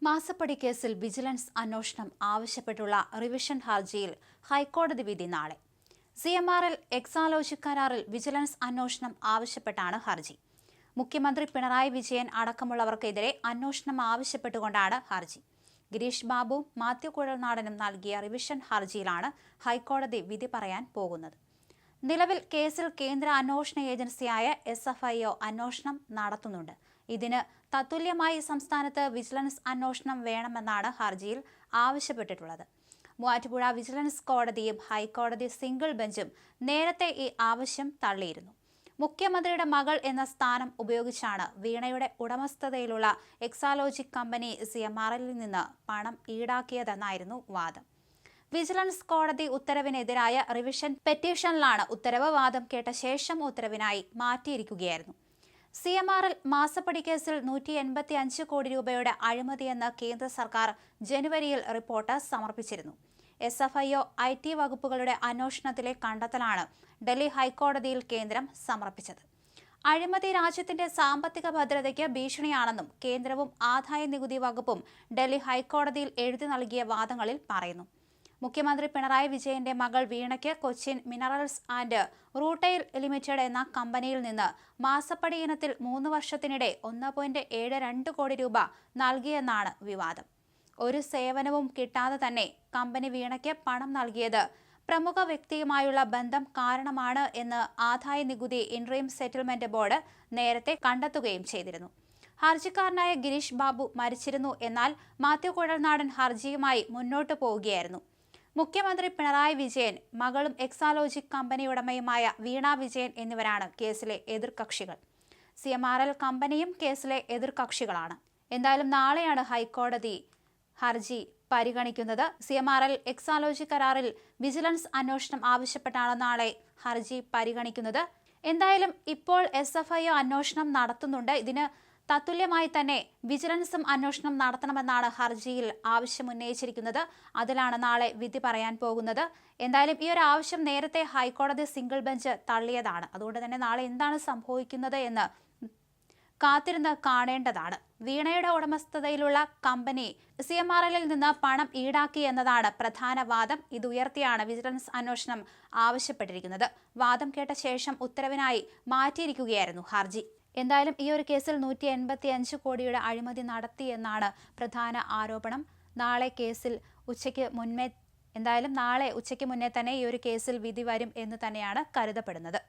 മാസപ്പടി കേസിൽ വിജിലൻസ് അന്വേഷണം ആവശ്യപ്പെട്ടുള്ള റിവിഷൻ ഹർജിയിൽ ഹൈക്കോടതി വിധി നാളെ. CMRL എക്സാലോജി കരാറിൽ വിജിലൻസ് അന്വേഷണം ആവശ്യപ്പെട്ടാണ് ഹർജി. മുഖ്യമന്ത്രി പിണറായി വിജയൻ അടക്കമുള്ളവർക്കെതിരെ അന്വേഷണം ആവശ്യപ്പെട്ടുകൊണ്ടാണ് ഹർജി. ഗിരീഷ് ബാബു, മാത്യു കുഴൽനാടനും നൽകിയ റിവിഷൻ ഹർജിയിലാണ് ഹൈക്കോടതി വിധി പറയാൻ പോകുന്നത്. നിലവിൽ കേസിൽ കേന്ദ്ര അന്വേഷണ ഏജൻസിയായ SFIO അന്വേഷണം നടത്തുന്നുണ്ട്. ഇതിന് തത്തുല്യമായി സംസ്ഥാനത്ത് വിജിലൻസ് അന്വേഷണം വേണമെന്നാണ് ഹർജിയിൽ ആവശ്യപ്പെട്ടിട്ടുള്ളത്. മൂവാറ്റുപുഴ വിജിലൻസ് കോടതിയും ഹൈക്കോടതി സിംഗിൾ ബെഞ്ചും നേരത്തെ ഈ ആവശ്യം തള്ളിയിരുന്നു. മുഖ്യമന്ത്രിയുടെ മകൾ എന്ന സ്ഥാനം ഉപയോഗിച്ചാണ് വീണയുടെ ഉടമസ്ഥതയിലുള്ള എക്സാലോജി കമ്പനി CMRL നിന്ന് പണം ഈടാക്കിയതെന്നായിരുന്നു വാദം. വിജിലൻസ് കോടതി ഉത്തരവിനെതിരായ റിവിഷൻ പെറ്റീഷനിലാണ് ഉത്തരവ്. വാദം കേട്ട ശേഷം ഉത്തരവിനായി മാറ്റിയിരിക്കുകയായിരുന്നു. CMRL മാസപ്പടി കേസിൽ 185 കോടി രൂപയുടെ അഴിമതിയെന്ന് കേന്ദ്ര സർക്കാർ ജനുവരിയിൽ റിപ്പോർട്ട് സമർപ്പിച്ചിരുന്നു. SFIO IT വകുപ്പുകളുടെ അന്വേഷണത്തിലെ കണ്ടെത്തലാണ് ഡൽഹി ഹൈക്കോടതിയിൽ കേന്ദ്രം സമർപ്പിച്ചത്. അഴിമതി രാജ്യത്തിന്റെ സാമ്പത്തിക ഭദ്രതയ്ക്ക് ഭീഷണിയാണെന്നും കേന്ദ്രവും ആദായ നികുതി വകുപ്പും ഡൽഹി ഹൈക്കോടതിയിൽ എഴുതി നൽകിയ വാദങ്ങളിൽ പറയുന്നു. മുഖ്യമന്ത്രി പിണറായി വിജയന്റെ മകൾ വീണയ്ക്ക് Cochin minerals and rutile limited എന്ന കമ്പനിയിൽ നിന്ന് മാസപ്പടി ഇനത്തിൽ 3 വർഷത്തിനിടെ 1.72 കോടി രൂപ നൽകിയെന്നാണ് വിവാദം. ഒരു സേവനവും കിട്ടാതെ തന്നെ കമ്പനി വീണയ്ക്ക് പണം നൽകിയത് പ്രമുഖ വ്യക്തിയുമായുള്ള ബന്ധം കാരണമാണ് എന്ന് ആദായ നികുതി ഇൻട്രീം സെറ്റിൽമെന്റ് ബോർഡ് നേരത്തെ കണ്ടെത്തുകയും ചെയ്തിരുന്നു. ഹർജിക്കാരനായ ഗിരീഷ് ബാബു മരിച്ചിരുന്നു. എന്നാൽ മാത്യു കുഴൽനാടൻ ഹർജിയുമായി മുന്നോട്ടു പോവുകയായിരുന്നു. മുഖ്യമന്ത്രി പിണറായി വിജയൻ, മകളും എക്സാലോജി കമ്പനി ഉടമയുമായ വീണ വിജയൻ എന്നിവരാണ് കേസിലെ എതിർകക്ഷികൾ. CMRL കമ്പനിയും കേസിലെ എതിർകക്ഷികളാണ്. എന്തായാലും നാളെയാണ് ഹൈക്കോടതി ഹർജി പരിഗണിക്കുന്നത്. CMRL എക്സാലോജി കരാറിൽ വിജിലൻസ് അന്വേഷണം ആവശ്യപ്പെട്ടാണ് നാളെ ഹർജി പരിഗണിക്കുന്നത്. എന്തായാലും ഇപ്പോൾ SFIO അന്വേഷണം നടത്തുന്നുണ്ട്. ഇതിന് തത്തുല്യമായി തന്നെ വിജിലൻസും അന്വേഷണം നടത്തണമെന്നാണ് ഹർജിയിൽ ആവശ്യമുന്നയിച്ചിരിക്കുന്നത്. അതിലാണ് നാളെ വിധി പറയാൻ പോകുന്നത്. എന്തായാലും ഈ ഒരു ആവശ്യം നേരത്തെ ഹൈക്കോടതി സിംഗിൾ ബെഞ്ച് തള്ളിയതാണ്. അതുകൊണ്ട് തന്നെ നാളെ എന്താണ് സംഭവിക്കുന്നത് എന്ന് കാത്തിരുന്ന് കാണേണ്ടതാണ്. വീണയുടെ ഉടമസ്ഥതയിലുള്ള കമ്പനി CMRL നിന്ന് പണം ഈടാക്കി എന്നതാണ് പ്രധാന വാദം. ഇത് ഉയർത്തിയാണ് വിജിലൻസ് അന്വേഷണം ആവശ്യപ്പെട്ടിരിക്കുന്നത്. വാദം കേട്ട ശേഷം ഉത്തരവിനായി മാറ്റിയിരിക്കുകയായിരുന്നു ഹർജി. എന്തായാലും ഈ ഒരു കേസിൽ 185 കോടിയുടെ അഴിമതി നടത്തിയെന്നാണ് പ്രധാന ആരോപണം. നാളെ ഉച്ചയ്ക്ക് മുന്നേ തന്നെ ഈ ഒരു കേസിൽ വിധി വരും എന്ന് തന്നെയാണ് കരുതപ്പെടുന്നത്.